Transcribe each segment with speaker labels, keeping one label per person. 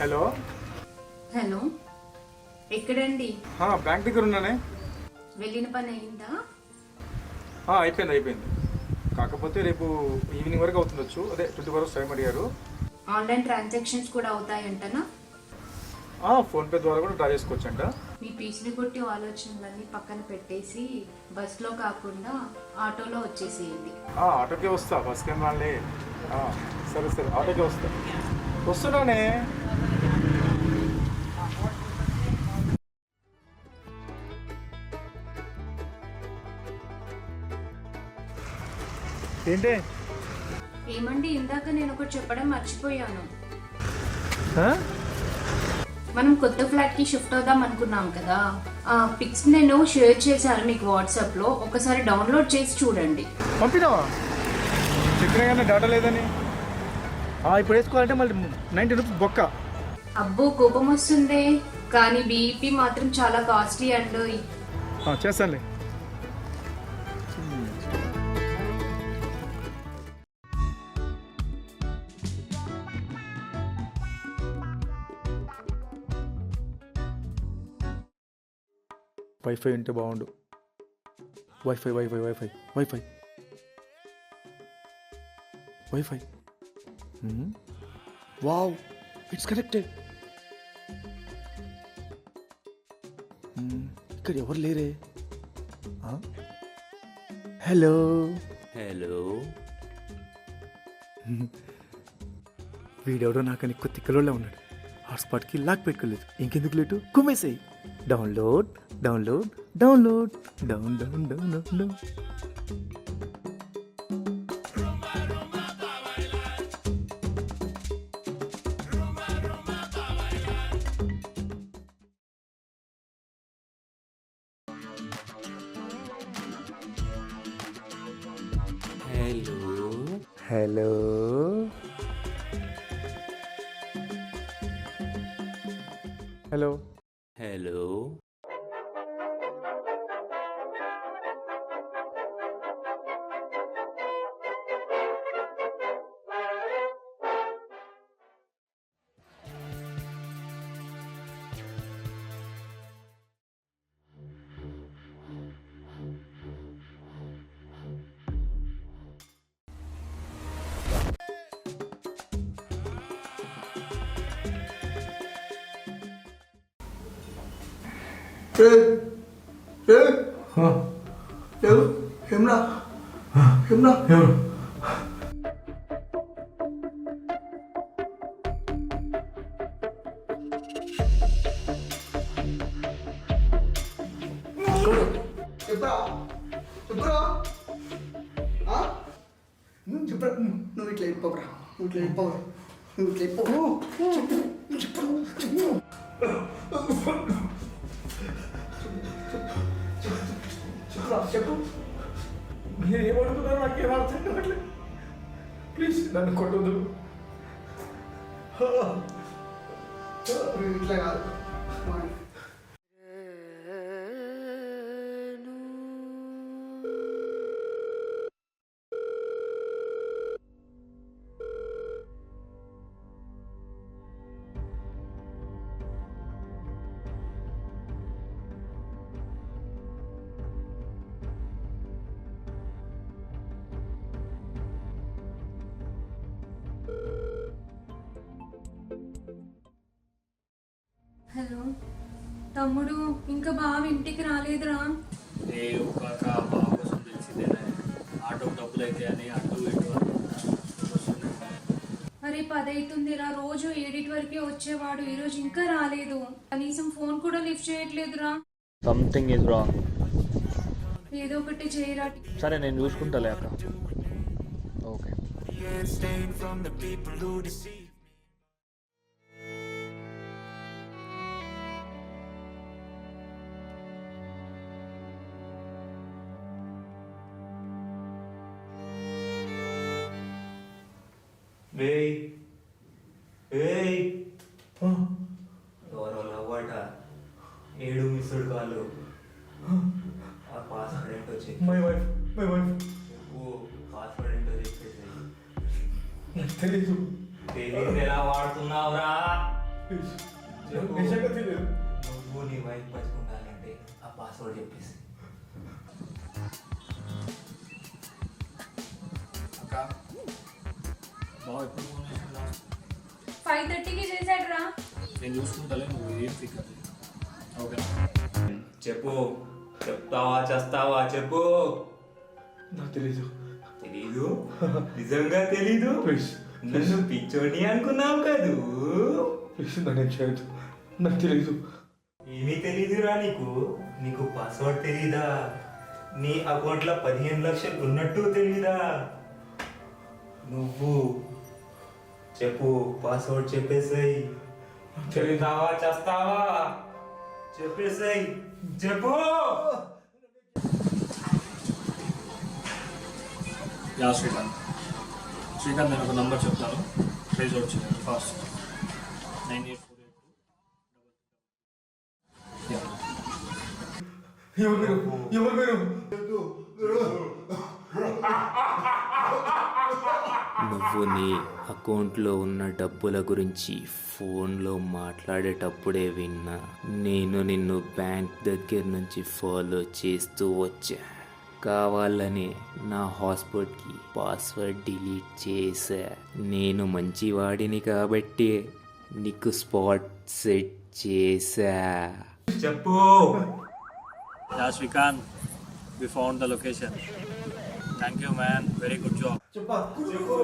Speaker 1: Hello
Speaker 2: hello, ఎక్కడండి?
Speaker 1: Bank దగ్గర ఉన్నానే.
Speaker 2: వెళ్ళిన పని అయిందా?
Speaker 1: అయిపోయింది. కాకపోతే రేపు ఈవినింగ్ వరకు అవుతుండొచ్చు. అదే 24 hours టైం అడిగారు.
Speaker 2: ఆన్లైన్ ట్రాన్సాక్షన్స్ కూడా అవుతాయంటనా?
Speaker 1: ఫోన్పే ద్వారా కూడా డ్రా చేసుకోవచ్చంట.
Speaker 2: మీ పీచిని కొట్టి ఆలోచనలన్నీ పక్కన పెట్టేసి బస్లో కాకుండా ఆటోలో వచ్చేసేయండి.
Speaker 1: ఆటోకే వస్తా, బస్కి ఏం రాలే. సరే ఆటోకే వస్తున్నానే. ఏంటి?
Speaker 2: ఏమండి, ఇందాక నేను ఒకటి చెప్పడం మర్చిపోయాను. మనం కొత్త ఫ్లాట్ కి షిఫ్ట్ అవుదాం అనుకున్నాం కదా, ఆ పిక్స్ నేను షేర్ చేశాను మీకు వాట్సాప్ లో. ఒకసారి డౌన్లోడ్ చేసి చూడండి.
Speaker 1: పంపినావా? చెప్పినా కానీ డేటా లేదని. ఇప్పుడు వేసుకోవాలంటే మళ్ళీ 90 రూపీస్ బొక్క.
Speaker 2: అబ్బో, కోపం వస్తుంది, కానీ బీఈపీ మాత్రం చాలా కాస్ట్లీ అండి.
Speaker 1: చేస్తానులే. వైఫై ఉంటే బాగుండు. Wifi wow, it's connected. ఇక్కడ ఎవరు లేరే. హలో వీడెవడో నాకని ఎక్కువ తిక్కలోనే ఉన్నాడు. హాట్స్పాట్కి లాక్ పెట్టుకోలేదు. ఇంకెందుకు లేటు, కుమ్మేసేయి. డౌన్లోడ్. హలో
Speaker 3: ఏమ్రా చెప్పరా? నువ్వు ఇట్లా వెళ్ళిపోవరా, చెప్పు.
Speaker 1: మీరు ఏమడుగుతున్నారో నాకేం అర్థం కావట్లేదు. ప్లీజ్ నన్ను కొట్టదు.
Speaker 3: ఇట్లా కాదు.
Speaker 2: హలో తమ్ముడు, ఇంకా బావ ఇంటికి రాలేదురా?
Speaker 4: బావ కోసం తెలిసిందేనా, ఆటో డబ్బులు అయితే అని అటు ఇటు.
Speaker 2: అరే 10 అవుతుందిరా, రోజు 7 వరకే వచ్చేవాడు, ఈరోజు ఇంకా రాలేదు. కనీసం ఫోన్ కూడా లిఫ్ట్ చేయట్లేదురా.
Speaker 4: Something is wrong.
Speaker 2: ఏదో ఒకటి చేయరా.
Speaker 4: సరే, నేను చూసుకుంటాలే అక్క. ఓకే.
Speaker 5: ఎవరో లవ్వాట 7 మిస్డ్ కాళ్ళు. ఆ పాస్వర్డ్ ఏంటో చెప్పి పాస్వర్డ్ ఏంటో చెప్పేసి
Speaker 1: తెలీదు.
Speaker 5: తెలియదు ఎలా వాడుతున్నావురా? చెప్పు.
Speaker 1: నిజంగా తెలియదు.
Speaker 5: నువ్వు నీ వైఫ్ బతుకుండాలంటే ఆ పాస్వర్డ్ చెప్పేసి.
Speaker 4: అక్క బావ ఎప్పుడు ఫోన్ చేసిందా?
Speaker 2: 5:30కి చేశాడు రా.
Speaker 4: నేను చూసుకుంటాలే, నువ్వు ఏం ఫికర్ ఓకేనా?
Speaker 5: చెప్పు, చెప్తావా చేస్తావా చెప్పు.
Speaker 1: నాకు తెలీదు.
Speaker 5: తెలీదు? నిజంగా తెలీదు?
Speaker 1: ప్లీజ్
Speaker 5: నన్ను పిచ్చోని అనుకున్నావు కదూ.
Speaker 1: ప్లీజ్ నన్ను చేయొద్దు, నాకు తెలీదు.
Speaker 5: ఏమీ తెలీదురా నీకు? నీకు పాస్వర్డ్ తెలీదా? నీ అకౌంట్లో 15 లక్షలు ఉన్నట్టు తెలీదా? నువ్వు చెప్పు, పాస్వర్డ్ చెప్పేసాయి. చెప్తావా చేస్తావా చెప్పేసాయి, చెప్పు.
Speaker 4: యా శ్రీకాంత్, నేను ఒక నంబర్ చెప్తాను, ప్రైజ్ వచ్చింది ఫాస్ట్ 9848.
Speaker 1: ఎవరు మీరు?
Speaker 6: నువ్వు నీ అకౌంట్లో ఉన్న డబ్బుల గురించి ఫోన్లో మాట్లాడేటప్పుడే విన్నా. నేను నిన్ను బ్యాంక్ దగ్గర నుంచి ఫాలో చేస్తూ వచ్చా. కావాలని నా హాట్స్పాట్కి పాస్వర్డ్ డిలీట్ చేశా. నేను మంచివాడిని కాబట్టి నీకు స్పాట్ సెట్ చేశా.
Speaker 5: చెప్పు.
Speaker 4: Ya Srikanth, we found the location. Thank you man, very good job.
Speaker 3: చెప్పా
Speaker 5: చెప్పు.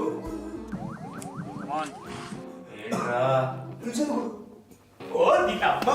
Speaker 4: Come on.
Speaker 5: ఏంట్రా?
Speaker 3: పిలిచాను
Speaker 5: ఓ నీ అమ్మ